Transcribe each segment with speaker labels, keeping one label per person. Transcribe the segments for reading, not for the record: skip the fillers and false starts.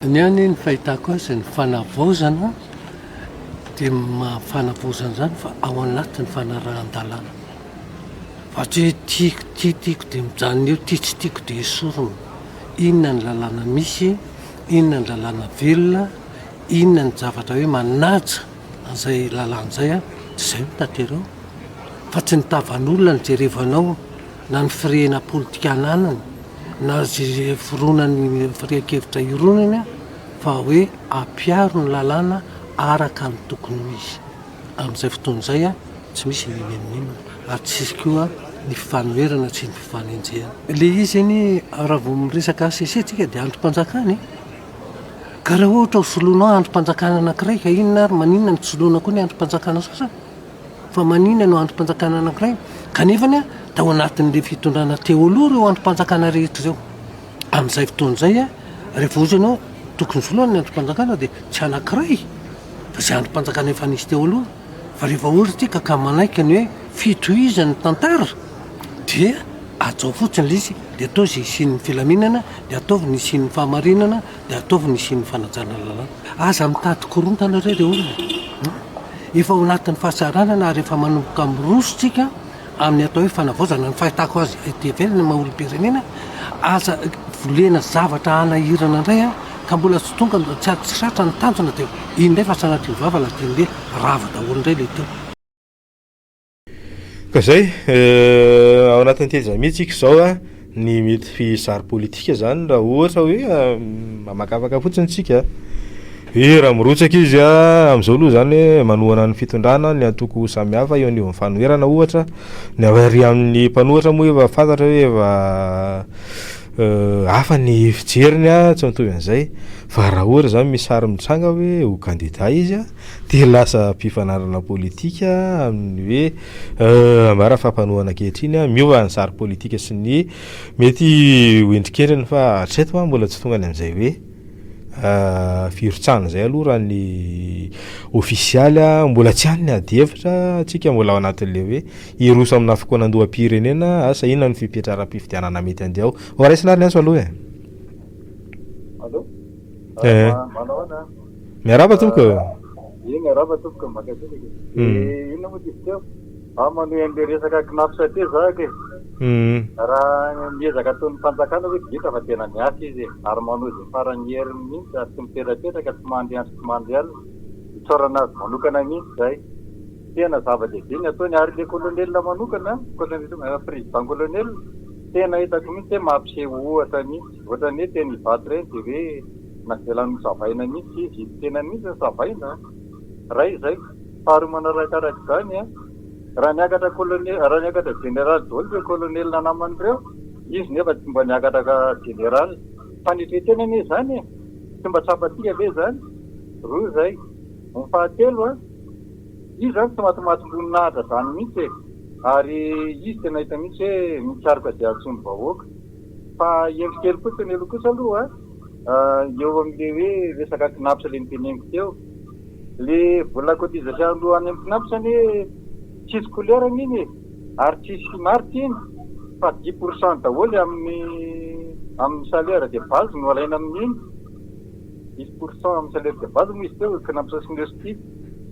Speaker 1: Ny any ny fahitako azy ny fanavaozana dia fanavaozana zany fa ao anatin'ny fanarahan-dalàna. Fa tsy tiako dia mijanona eo, tia tsy tiako dia esorina. Inona ny lalàna misy, inona ny lalàna velona, inona ny zavatra hoe manaja an'izay lalàna izay a, tsy izay no tanterao. Fa tsy nitavan'olona ny jerevanao na ny firena politika ananany na zay fironan'ny firehan-kevitra ironany fa hoe ampiaro ny lalàna araka ny tokony misy. Amin'izay fotoana izay a tsy misy ninenina ary tsisy koa ny fifanoherana sy ny fifanenjehana. Le izy iny raha vao miresaka ACC tsika dia androm-panjakana ka raha ohatra ho soloinao androm-panjakana anankiray ka inona ary maninona ny soloina koa ny androm-panjakana sasany fa maninona no androm-panjakana anankiray kanefany a tao anatin'le fitondrana teo aloha ireo androm-panjakana rehetra ireo. Amin'izay fotoana izay a rehefa ohatra ianao tokony soloina ny androm-panjakana dia tsy anankiray fa izay androm-panjakana efa nisy teo aloha. Fa rehefa ohatra tsika ka manaiky ny hoe fitohizan'ny tantara dia atao fotsiny izy dia atao izay isian'ny filaminana, dia ataovy ny isian'ny fahamarinana, dia ataovy ny isian'ny fanajana lalàna. Aza mitady korontana ireo olona. Efa ao anatin'ny fahasaranana ary efa manomboka mirosotsika amin'ny atao hoe fanavaozana ny fahitako azy ety ivelany maha-olom-pirenena. Aza volena zavatra hanahirana indray a ka mbola tsy tonga tsy ady tsy tratra ny tanjona dia indray fa sanatry ny vava latin'le rava daholo indray le teo.
Speaker 2: Ka izay ao anatin'ny tezana mihitsy izao a ny mety fizary politika zany raha ohatra hoe mamakafaka fotsiny tsika hoe raha mirotsaka izy a amin'izao aloha zany hoe manohana ny fitondrana ny antoko samihafa eo anivon'ny fanoherana ohatra ny ary amin'ny mpanohatra moa efa fantatra hoe efa hafa ny fijeriny a tsy mitovy an'izay fa raha ohatra zany misy sary mitsanga hoe ho kandida izy a dia lasa mpifanarana politika amin'ny hoe mara fampanohana ankehitriny a miova ny sary politika sy ny mety ho endrikendriny fa hatreto a mbola tsy tonga ny amin'izay hoe firotsahana izay aloha raha ny ofisialy a mbola tsy hany ny ady hevitra tsika mbola ao anatin'le hoe iroso amina fokonan-doham-pirenena asa inona ny fipetraram-pifidianana mety andeha ao raisina ary ny azo aloha miaraba tompoko
Speaker 3: miaraba tompoko makasiraka inona moa izy teo manohy an'le resaka knapsa te zaka raha miezaka ataon'ny mpanjakana hoe vita fa tena miasa izy ary manohy zay farany heriny mihitsy ary tsy miperapetraka tsy mandeandro tsy mandealina itsorana azy manokana mihitsy zay tena zava-dehibe ny ataony ary le kolonelina manokana président kolonel tena hitako mihitsy hoe mampiseho ohatra mihitsy ohatrany hoe tena hivaty reny dia hoe navelan'ny zavaina mihitsy izy tena mihitsy ny zavaina raha izay faharoa manarakarak' izany a raha niakatra kolonel raha niakatra generaly daholo re kolonelina naman'ireo izy nefa tsy mba niakatra ka generaly fanetretena anie zany e tsy mba tsapatika ve zany roa zay ny fahatelo a izy zany tsy matimatim-boninahitra zany mihitsy e ary izy tena hita mihitsy hoe mitsarika dia antsony vahoaka fa endrikely fotsiny elo kosa aloha eo amin'le hoe resaka knapsa le niteneniko teo le vola cotisation aloha any amin'ny knapsa any tsisy kolera iny ary tsisy marity iny fa 10% daholo amin'ny salaire de base no alaina amin'iny 10% amin'ny salaire de base moa izy teo knapsa synersti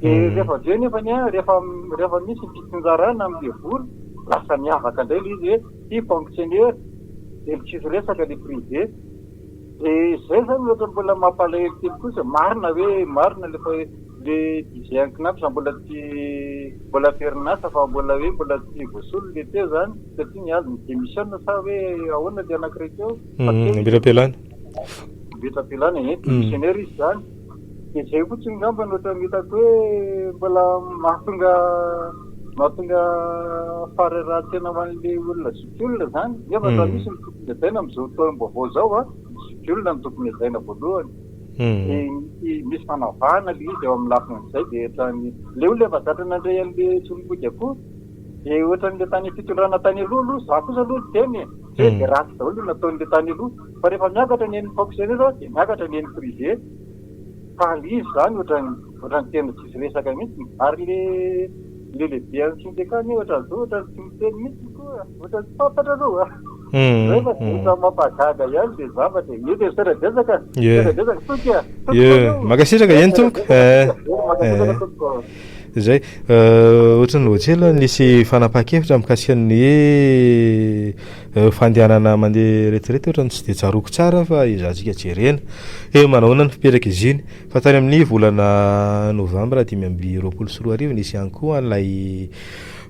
Speaker 3: dia rehefa aveo nefany a rehefa misy fitonjarana amin'le vory lasa miavaka indray le izy hoe ty fonctionnaire dia tsisy resaka le privé dia zay zany ohatra mbola mampalahelo kely kosa marina hoe marina lefa le dizay knapsa mbola ferinasa fa mbola tsy voasolo le teo zany satria niazo ny démission sa hoe ahoana le anankiray teo
Speaker 2: mbetrapelany
Speaker 3: mbetrapelany démissionnaire izy zany dia zay fotsiny ngamba ny ohatra mitako hoe mbola mahatonga fareratsena ho an'le olona zokiolona zany nefa raha misy ny tokony azaina amin'izao taom-baovao zao a zokiolona ny tokony azaina voalohany misy fanavahana le izy eo amin'ny lafin'izay dia ohatrany le olona efa zatra nandray an'le solomboky akoho dia ohatran'le tany fitondrana tany aloha za kosa aloha teny hoe dia ratsy daholo nataon'le tany aloha fa rehefa miakatra ny en'ny fonctionnaire dia miakatra ny en'ny privé fa le izy zany ohatrany tena tsisy resaka mihitsy ary le lehibe any sindikany ohatran'izao ohatrany tsy miteny mihitsy koa ohatrany tsy fantatra aloha rehefa dita mampagaga ihany de zavatra mety seradesaka seradesaka toka
Speaker 2: makasitraka ihany tomko
Speaker 3: makasitraka tomko
Speaker 2: zay ohatrany hoatsela nisy fanapahan-kevitra mikasika ny fandehanana mandeha retirety ohatrany tsy de tsaroko tsara fa izahantsika jerena manahoana ny fipetraka izy iny fa tany amin'ny volana novambra 2024 nisy ihany koa an'ilay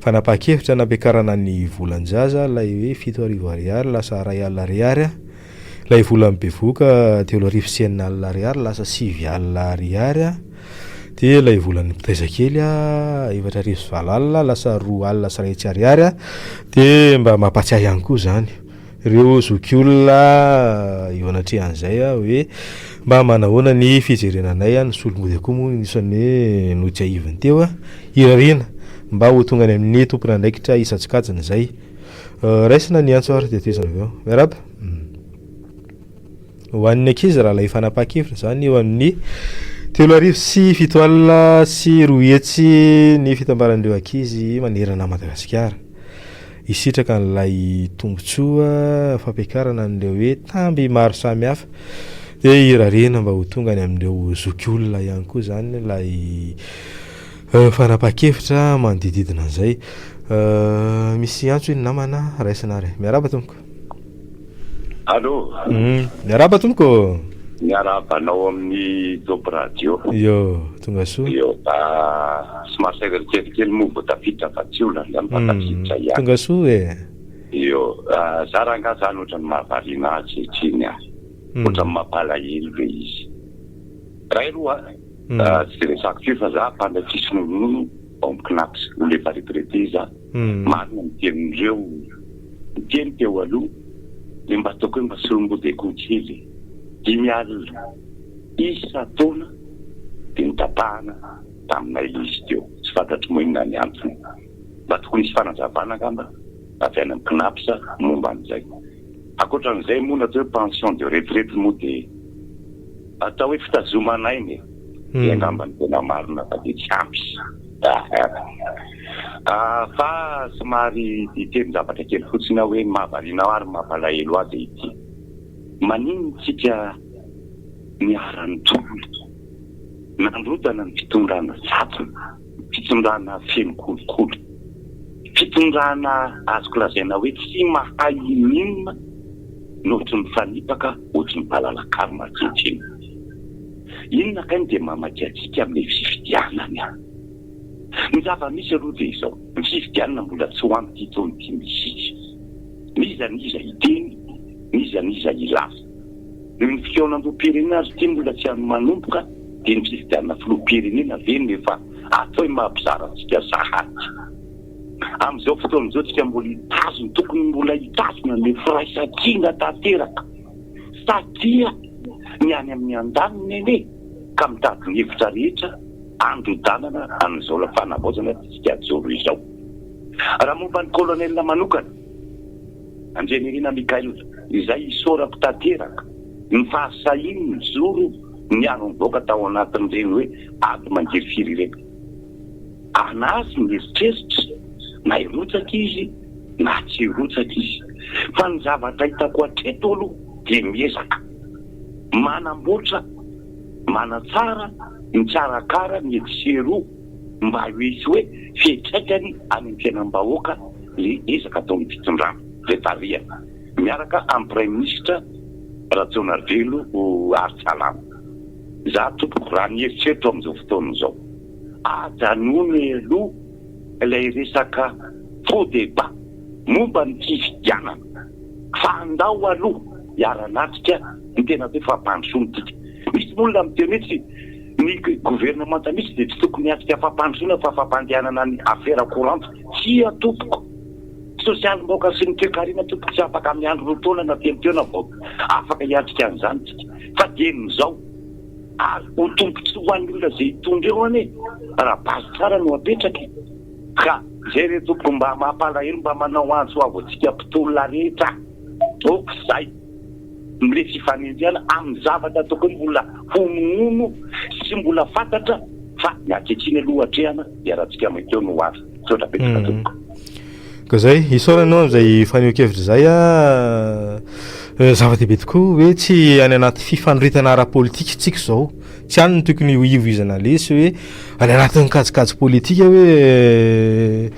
Speaker 2: fanapahan-kevitra nampiakarana ny volan-jaza lay hoe 7,000 ariary lasa 2 ariary lay volan'ny bevoka 3,9 ariary lasa 7 ariary de lay volan'ny mpitaizakely 4,9 lasa 2 ariary de mba mampatsiahy ihany koa zany ireo zokiolona eo anatrehan'izay hoe mba manahoana ny fijerenanay ny solomody akoa moa nisan'ny nojaiviny teo irarina mba ho tonga any amin'ny tompona andraikitra isatsikajiny zay raisina ny antso ary de toezana aveo miaraba ho an'ny ankizy raha lay fanapahan-kevitra zany eo amin'ny 3,7 sy 2 hetsy ny fitambaran'ireo ankizy manerana Madagasikara isitraka n'ilay tombotsoa fampiakarana an'ireo hoe tamby maro samy hafa de irarena mba ho tonga any amin'ireo zokiolona ihany koa zany lay fanapahan-kevitra manodididina an'izay misy antso iny namana raisina ary miaraba tompoko
Speaker 4: allo
Speaker 2: miaraba tompoko
Speaker 4: miarabanao amin'ny top radio
Speaker 2: tonga soa
Speaker 4: somary saigary kelikely moa vao tafiditra fa tsy olona zany fa tafiditra ihany
Speaker 2: tonga soa
Speaker 4: za raha nga zany ohatrany mahavariana atsitsiny ohatrany mampalahelo be izy raha aloha tsy resako fio fa za mpanday fisinonono ombokinaps olefa retraité za marina mitenin'ireo miteny teo aloha le mba ataoko hoe mba solomody ekonkely 5 alina isa taona de nitapahana taminay izy teo tsy fantatry moinona ny antony mba tokony isy fanazavana ngamba avy any amin'ny knapsa momba an'izay akoatran'izay moa natao hoe pension de retraite moa de atao hoe fitazomanainy de ngamba ny tena marina fa de tsy ampy fa somary iteny zavatra kely fotsiny aho hoe mahavariana ary mampalahelo azy ity maninitsika miarany tompony nandrodana ny fitondrana satona fitondrana feno kolokolo fitondrana azoko lazaina hoe tsy mahay inona nohotry ny fanipaka ohatry ny mpalalakary makehitriny inona kany de mamakiatsika amin'ilay fifidianany ny zava-misy aloha de izao ny fifidianana mbola tsy ho amin'ny titony ty misy nizaniza iteny nizaniza ilasa ny fikeonam-boam-pirenena azy ty mbola tsy any manomboka de ny fifidianana filoham-pirenena veny efa atao mahampizara antsika sahaty amin'izao fotoana izao tsika mbola hitazony tokony mbola hitazona le firaisan-kina tanteraka satria ny any amin'ny andaniny ene ka mitady ny hevitra rehetra androdanana amin'izao la fanavaozana tsika joro izao raha momba ny kolonelina manokana Anjenerina Mikael izay isorako tanteraka ny fahasahiny ny zoro ny anomboka tao anatin'ireny hoe ady mangefiry ireny anazy ny eritreritry na irotsaka izy na tsy irotsaka izy fa ny zavatra hitako hatreto aloha de miezaka manamboatra manatsara ny tsarakara ny etsero mba hoisy hoe fiatraikany any amin'ny fiainam-bahoaka le ezaka ataon'ny fitondrana le tariana miaraka amin'ny prime ministre Ratsonarvelo Artsalama za tompoko raha ny eritreritro amin'izao fotoana izao ajanony aloha ilay resaka faux débat momba ny fifidianana fa andao aloha hiara-natrika ny tena hoe fampandrosoana tika misy olona miteny hoe ny gouvernemanta misy de tsy tokony hatrika fampandrosoana fa fampandehanana ny affaire courante tsy atompoko sosialim-baoaka sy ny toe-karena tompoko tsy afaka amin'ny andro roa taona na tempoteona vao afaka hiatrika an'izany tsika fa dien'izao ho tompo tsy ho an'ny olona zay hitondreo ane raha basy tsara no apetraky ka zay re tompoko mba mampalahelo mba manao antso avo atsika mpitolona rehetra oko zay mile fifanenjana amin'ny zavatra tokony mbola honono sy mbola fantatra fa ny aketriny aloha atrehana de raha tsika maiteo no avy sotra petraka tompoko
Speaker 2: Ka zay isaorana anao amin'izay faneho-kevitra zay zava-dehibe tokoa hoe tsy any anaty fifanoritana ara-politika tsika zao, tsy any no tokony ho ivozana lesy hoe any anatin'ny kajikajy politika hoe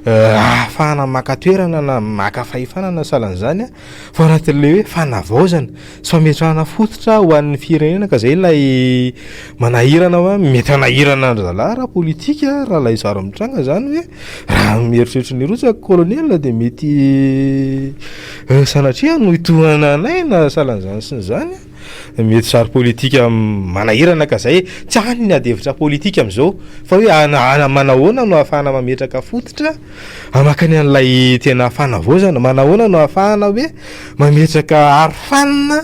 Speaker 2: ahafahana maka toerana na maka fahefana na salan'izany fa anatin'le hoe fanavaozana sy fametrahana fototra ho an'ny firenena. Ka zay ilay manahirana hoe mety hanahirana zalahy ara-politika raha lay zaro mitranga zany hoe raha mieritreritra ny rotsaka koloniala dia mety sanatria no hitohana anay na salan'izany sy ny zany mety zaro politika manahirana. Ka zay tsy hany ny adevitra politika amin'izao fa hoe manahoana no ahafahana mametraka fototra hamakany an'ilay tena fanavaozana, manahoana no ahafahana hoe mametraka arofanina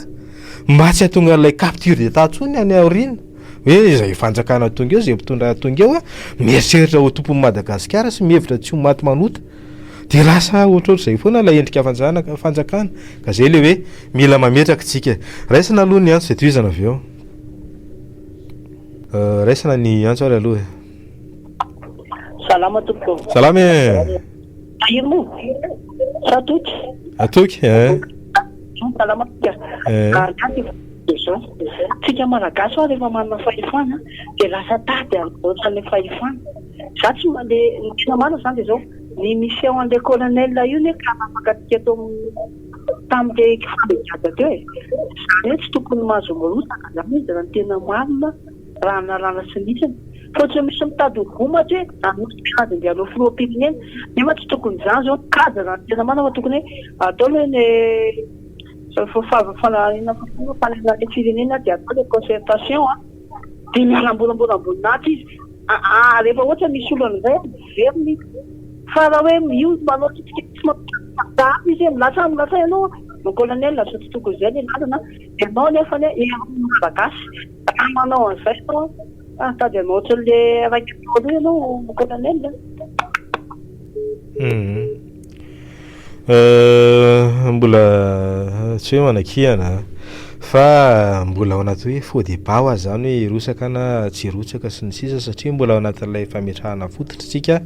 Speaker 2: mba tsy hahatonga an'ilay capture d'état tsony any aoriana hoe izay fanjakana tonga eo izay mpitondra tonga eo mieritreritra ho tompon'ny Madagasikara sy mihevitra tsy ho maty manota dia lasa ohatrohatr'izay foana ilay endrika fanjakana. Ka zay le hoe mila mametraka tsika. Raisina aloha ny antso izay tohizana avy eo. Raisina ny antso ary aloha.
Speaker 5: Salama tompoko.
Speaker 2: Salama
Speaker 5: Ino mo? Satoky.
Speaker 2: Atoky
Speaker 5: Salama tompoko. Tsika malagasy ao rehefa manana fahefana dia lasa tady amin'ilay fahefana. Za tsy mandeha ny tena marina zany dia zao ny mission an'ilay colonel io ne ka makatika tamin'ilay famediata teo e. Zany hoe tsy tokony mahazo morotaka zany izy raha ny tena marina raha nalàna sy nisany. Fotsiny misy mitady ho vomatra hoe anosikady ndia aloha filoham-pirenena nefa tsy tokony zany zao kady raha ny tena marina fa tokony hoe atao hoe ny fanalana firenena dia atao le concertation dia mialambolambola amboninaty izy rehefa ohatra misy olo an'izay veriny fa raha hoe io manao tsitsika izy milasa ianao no colonel so tsy tokony izay ny lalana dia anao nefa ne malagasy raha manao an'izay anao tady anao ohatran'le raiky aloha ianao colonel.
Speaker 2: Mbola tsy hoe manakihana fa mbola ao anaty hoe faux débat ho azy zany hoe rosaka na tsy rotsaka sy ny sisa satria mbola ao anatin'ilay fametrahana fototra tsika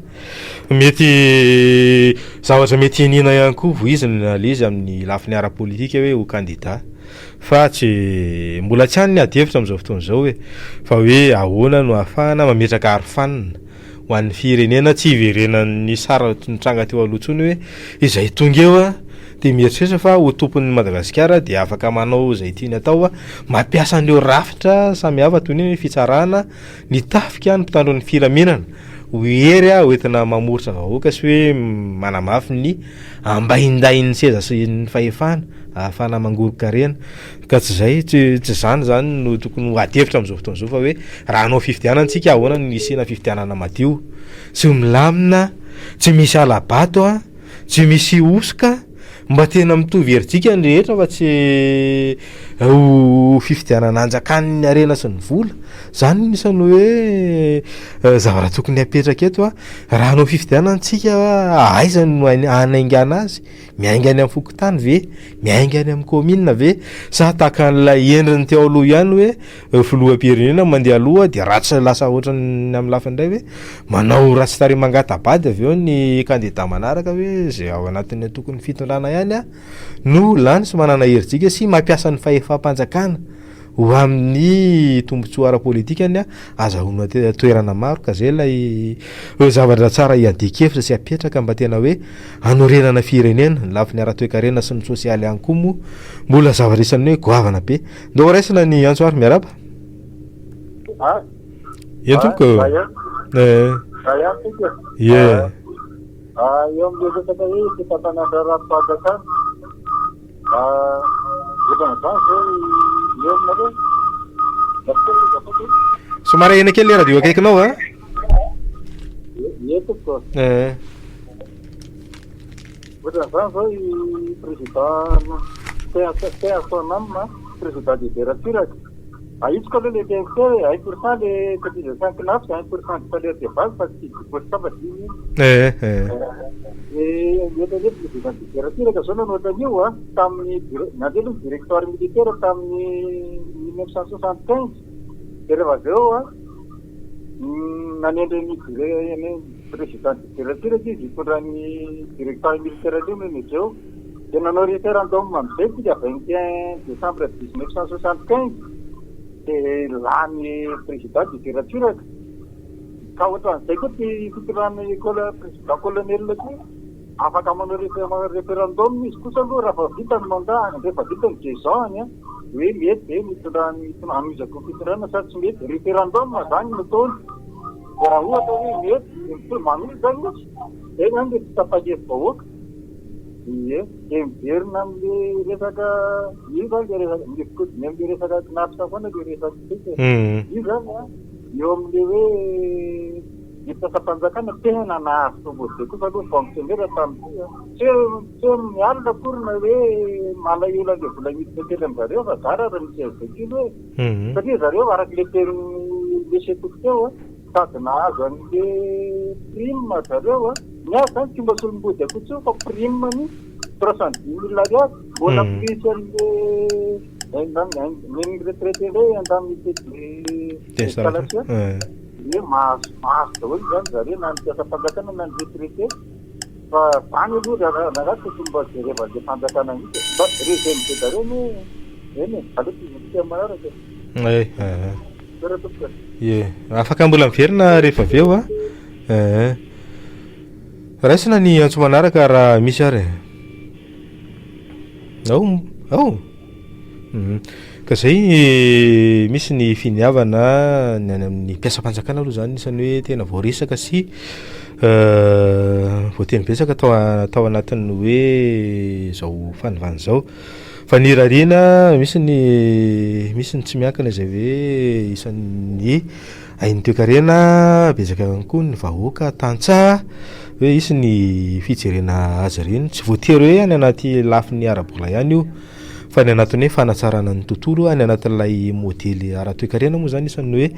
Speaker 2: mety zavatra mety henina ihany koa voizina le izy amin'ny lafin'ny ara-politika hoe ho candidat fa tsy mbola tsy hany ny adevitra amin'izao fotoana izao hoe fa hoe ahoana no ahafahana mametraka arofanina ho an'ny firenena tsy hiverenan'ny sara nitranga teo aloha tsony hoe izay tonga eo dia mieritreritra fa ho tompon'ny Madagasikara dia afaka manao izay tiany atao mampiasa an'ireo rafitra samihafa toy ny hoe fitsarana ny tafika ny mpitandro ny filaminana hery hoentina mamoritra vahoaka sy hoe manamafy ny ambahindahin'ny seza sy ny fahefana ahafahana mangorokarena. Ka tsy zay tsy zany zany no tokony ho adevitra amin'izao fotoana izao fa hoe raha anao fifidianana tsika ahoana no nisina fifidianana madio tsy milamina tsy misy alabato tsy misy osoka mba tena mitovy herintsika ny rehetra fa tsy ho fifidianana anjakan'ny arena sy ny vola zany nisany hoe zavatra tokony apetraka eto raha anao fifidianana tsika aizany no anaingana azy miaingany amin'ny fokotany ve miaingany amin'ny commune ve sa tahaka an'ilay endriny teo aloha ihany hoe filoham-pirenena mandeha aloha dia ratsy lasa ohatrany amin'ny lafindray hoe manao ratsy tary mangatabady avy eo ny candidat manaraka hoe zay ao anatin'ny tokony fitondrana ihany no lany sy manana herintsika sy mampiasa ny fahefam-panjakana ho amin'ny tombotsoa ara-politikany azahoana toerana maro. Ka zay ilay zavatra tsara iadikefitra sy apetraka mba tena hoe anorenana firenena ny lafin'ny ara-toekarena sy ny sosialy ihany koa moa mbola zavatra isan'ny hoe goavana be. Ndao raisina ny antso ary miaraba entoko
Speaker 3: eo amin'le resaka hoe fitantanana ara-panjakana
Speaker 2: somary ena kely le radio akaikinao
Speaker 3: etoko ohatran'izany zao i président teasonamina président de deraturaka aitsika aloha le directeur 1% le cotisation CNAF 1% du salaire de base fa tsy diposta dimy le président de deraturaka zao nanotan'io tamin'ny nandeha aloha directoire militaire tamin'ny 1975 dia rehefa avy eo nanendry ny président directeur izy mitondran'ny directeur militaire alio zao dia nanao référendum amin'izay tika 21 décembre 1975 dia lany président de littérature ka ohatran'izay koa ty fitondràna école président colonel koa afaka manao référendum izy kosa aloha raha fa vita ny mandat rehefa vita ny 2 ans any hoe mety mitondrany amizako fitondrana sady tsy mety référendum zany nataony raha ohatra hoe mety mamily zany izy zay zany le tsy tapakevy vahoaka ie dia miverina am'le resaka io zany le resaka mifikodiny am'le resaka kinapitra foana le resaka io zany eo am'le hoe ipasam-panjakana tena nahazo tombozay kosa aloha fonctionnaire tamin'ity tsy mialina korina hoe malaelo an'le vola midina tely am'zareo fa gara raha misy azakiny hoe satria zareo araky le tenyny setoko teo sady nahazo an'le prime zareo miazy zany tsy mba solombody akotsy io fa prime ny 310 000 ariary mbola plus an'le meny retraité le andamin'ny installation ie mahazo daholo zany zareo na ny piasa-panjakana na ny retraité fa zany aloha raha tsy fomba jereva le fanjakana mihitsy mba rezemite zareo no eny aleotia manaraka
Speaker 2: ie afaka mbola miverina rehefa avy eo raisina ny antso manaraka raha misy ary ka zay misy ny finiavana ny any amin'ny mpiasa-panjakana aloha zany isany hoe tena voaresaka sy voateny besaka tao anatin'ny hoe zao fanovana zao fa ny rarina misy ny tsy miankana zay hoe isan'ny hainy toekarena bezaka ihany koa ny vahoaka tantsaha hoe isy ny fijerena azy reny tsy voatery hoe any anaty lafiny ara-bola ihany io fa ny anatin'ny hoe fanatsarana ny tontolo any anatin'ilay modely ara-toekarena moa zany isan'ny hoe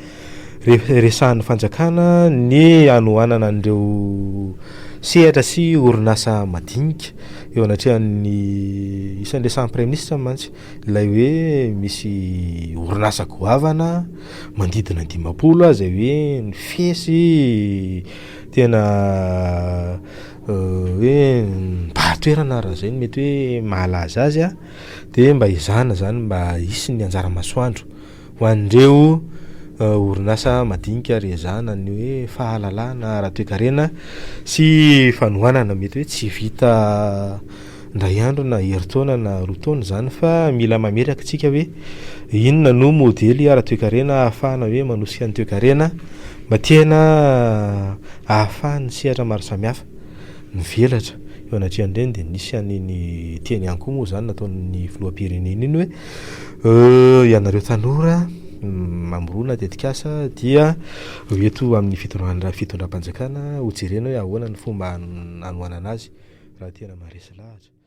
Speaker 2: resahan'ny fanjakana ny anoanana an'ireo sehatra sy orinasa madinika eo anatrehan'ny isan'ny resahan'ny prime ministre mantsy ilay hoe misy orinasa goavana mandidina 50 zay hoe ny fesy tena hoe mba toerana raha zay ny mety hoe mahalaza azy dia mba izana zany mba isy ny anjara masoandro ho an'ireo orinasa madinika rezana ny hoe fahalalana ara-toekarena sy fanohanana mety hoe tsy vita ndray andro na heritaona na roataona zany fa mila mameraka tsika hoe inona no modely ara-toekarena ahafahana hoe manosika ny toekarena mba tena ahafahany sehatra maro samihafa ny velatra eo anatrehan'ireny dia nisy an'iny teny ihany koa moa zany nataon'ny filoham-pirenena iny hoe ianareo tanora mamorona tetikasa dia eto amin'ny fitondram-panjakana ho jerena hoe ahoana ny fomba anohanana azy raha tena maharesy lahatra